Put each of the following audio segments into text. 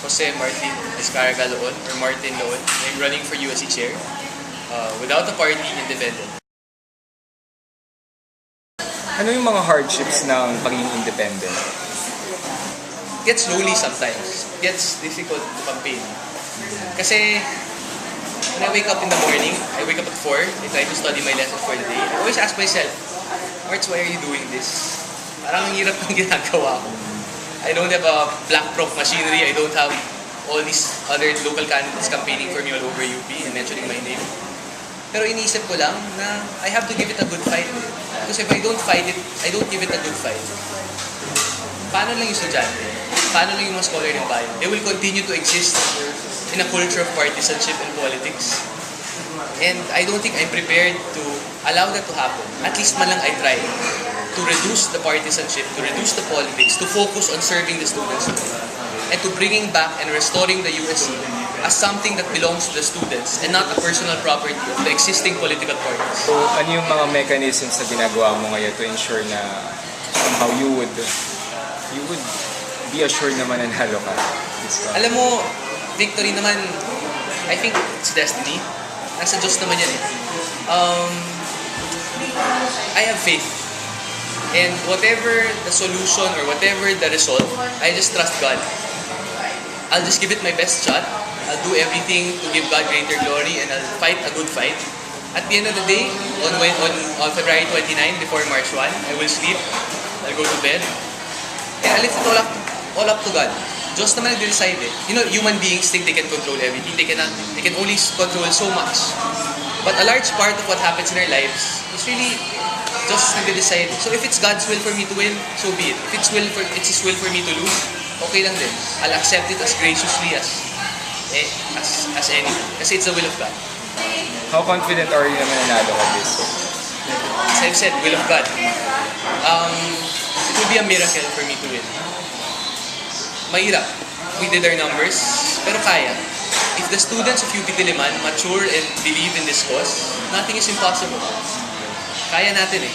Jose Martin Escarga Loon, or Martin Loon. I'm running for USC Chair. Without a party, independent. Ano yung mga hardships ng pagiging independent? Gets lonely sometimes. Gets difficult to campaign. Kasi when I wake up in the morning, I wake up at 4, I try to study my lessons for the day. I always ask myself, March, why are you doing this? Parang ang hirap ng ginagawa ko. I don't have a black prop machinery. I don't have all these other local candidates campaigning for me all over UP and mentioning my name. Pero iniisip ko lang na I have to give it a good fight. Because if I don't fight it, I don't give it a good fight. Paano lang yung estudyante? Paano lang yung mga scholar ng bayan? They will continue to exist in a culture of partisanship and politics. And I don't think I'm prepared to allow that to happen. At least man lang I try to reduce the partisanship, to reduce the politics, to focus on serving the students, and to bringing back and restoring the USC as something that belongs to the students and not a personal property of the existing political parties. So, ano yung mga mechanisms na ginagawa mo ngayon to ensure na somehow you would be assured naman na nanalo ka? Alam mo, victory naman, I think it's destiny. Nasa Diyos naman yan eh. I have faith. And whatever the solution or whatever the result, I just trust God. I'll just give it my best shot. I'll do everything to give God greater glory and I'll fight a good fight. At the end of the day, on February 29, before March 1, I will sleep, I'll go to bed, and I'll lift it all up to God. Diyos naman nag-decide eh. You know, human beings think they can control everything. They can only control so much. But a large part of what happens in our lives is really just nag-decide. So if it's God's will for me to win, so be it. If it's His will for me to lose, okay lang din. I'll accept it as graciously as anything. Kasi it's the will of God. How confident are you naman nanalo ka this? As I've said, will of God. It will be a miracle for me to win. Mahirap. We did our numbers, pero kaya. If the students of UP Diliman mature and believe in this cause, nothing is impossible. Kaya natin eh.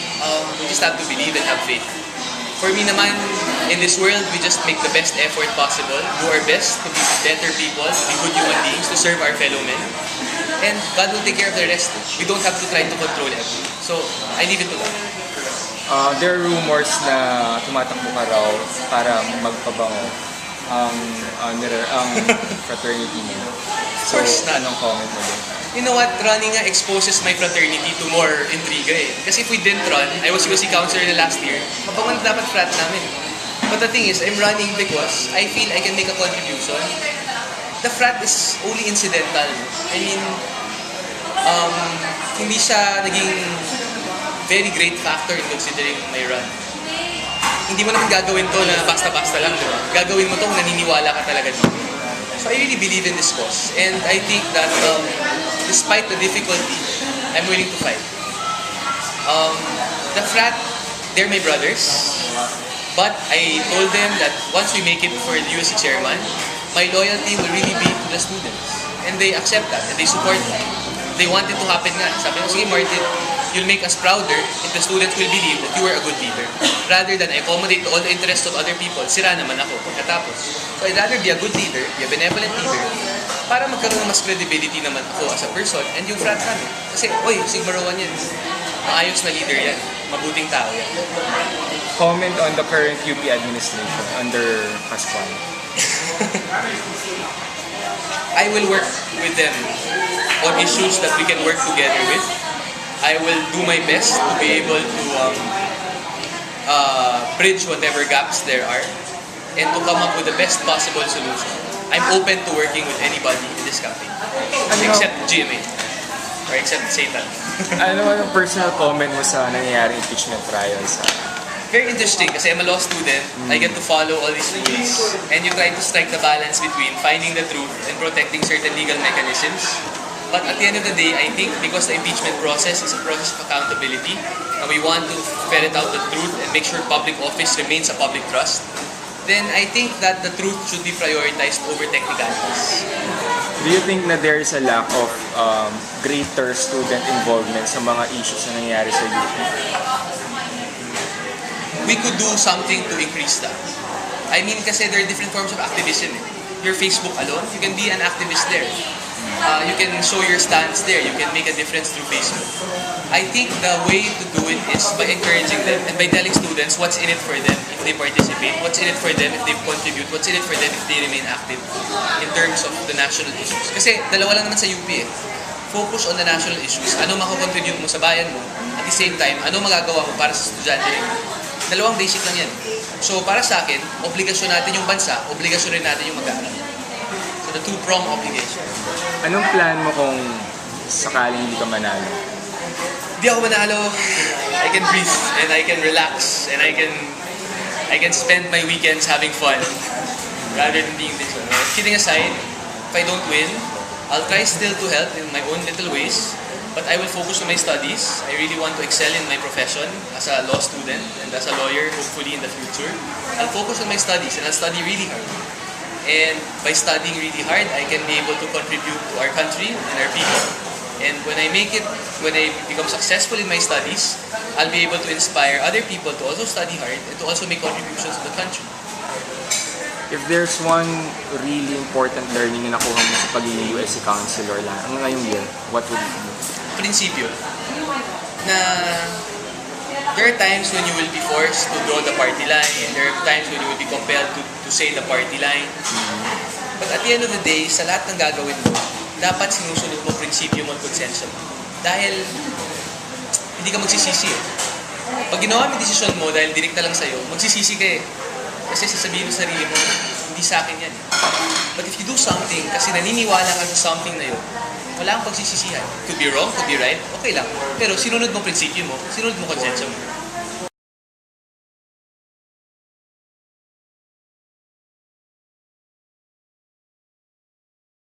We just have to believe and have faith. For me naman, in this world, we just make the best effort possible, do our best to be better people, to be good human beings, to serve our fellow men. And God will take care of the rest. We don't have to try to control everything. So, I leave it to God. There are rumors na tumatakbo ka raw para magpabango ang fraternity mo. So, anong comment mo din? You know what? Running nga exposes my fraternity to more intriga eh. Kasi if we didn't run, I was USC counselor na last year, mabangon dapat frat namin. But the thing is, I'm running because I feel I can make a contribution. The frat is only incidental. I mean, hindi siya naging very great factor in considering my run. Hindi mo naman gagawin to na basta-basta lang, di ba? Gagawin mo to kung naniniwala ka talaga dito. So I really believe in this cause. And I think that despite the difficulty, I'm willing to fight. The frat, they're my brothers. But I told them that once we make it for the USC chairman, my loyalty will really be to the students. And they accept that, and they support that. They want it to happen nga. Sabi ko, sige Martin, you'll make us prouder if the students will believe that you are a good leader. Rather than I accommodate all the interests of other people, sira naman ako pagkatapos. So I'd rather be a good leader, be a benevolent leader, para magkaroon ng mas credibility naman ako as a person and yung frat namin. Kasi, oy, Sigma Rowan yan. Maayos na leader yan. Mabuting tao yan. Comment on the current UP administration under Pascual. I will work with them on issues that we can work together with. I will do my best to be able to bridge whatever gaps there are and to come up with the best possible solution. I'm open to working with anybody in this campaign, except GMA or except Satan. Ano ang personal comment mo sa nangyayari impeachment trials? Very interesting kasi I'm a law student. I get to follow all these rules and you try to strike the balance between finding the truth and protecting certain legal mechanisms. But at the end of the day, I think because the impeachment process is a process of accountability and we want to ferret out the truth and make sure public office remains a public trust, then I think that the truth should be prioritized over technicalities. Do you think na there is a lack of greater student involvement sa mga issues na nangyayari sa UP? We could do something to increase that. I mean, kasi there are different forms of activism. your Facebook alone. You can be an activist there. You can show your stance there. You can make a difference through Facebook. I think the way to do it is by encouraging them and by telling students what's in it for them if they participate, what's in it for them if they contribute, what's in it for them if they remain active in terms of the national issues. Kasi dalawa lang naman sa UP eh. Focus on the national issues. Ano makakontribute mo sa bayan mo? At the same time, ano magagawa mo para sa estudyante rin? Dalawang basic lang yan. So para sa akin, obligasyon natin yung bansa, obligasyon rin natin yung mag-aaral. So the two-prong obligation. Anong plan mo kung sakaling hindi ka manalo? Hindi ako manalo, I can breathe and I can relax and I can spend my weekends having fun rather than being this one. Kidding aside, if I don't win, I'll try still to help in my own little ways, but I will focus on my studies. I really want to excel in my profession as a law student and as a lawyer, hopefully in the future. I'll focus on my studies and I'll study really hard. And by studying really hard, I can be able to contribute to our country and our people. And when I become successful in my studies, I'll be able to inspire other people to also study hard and to also make contributions to the country. If there's one really important learning na nakuha mo sa pagiging USC counselor lang, ang ngayong year, what would it be? Prinsipyo na there are times when you will be forced to draw the party line and there are times when you will be compelled to say the party line. But at the end of the day, sa lahat ng gagawin mo, dapat sinusunod mo prinsipyo mo at konsensya mo. Dahil hindi ka magsisisi eh. Pag ginawa mo yung desisyon mo dahil direkta lang sa'yo, magsisisi ka eh. Kasi sasabihin mo sa sarili mo, hindi sa akin yan eh. But if you do something kasi naniniwala ka sa something na yun, wala kang pagsisisihan. Could be wrong, could be right, okay lang. Pero sinunod mo prinsipyo mo, sinunod mo konsensya mo.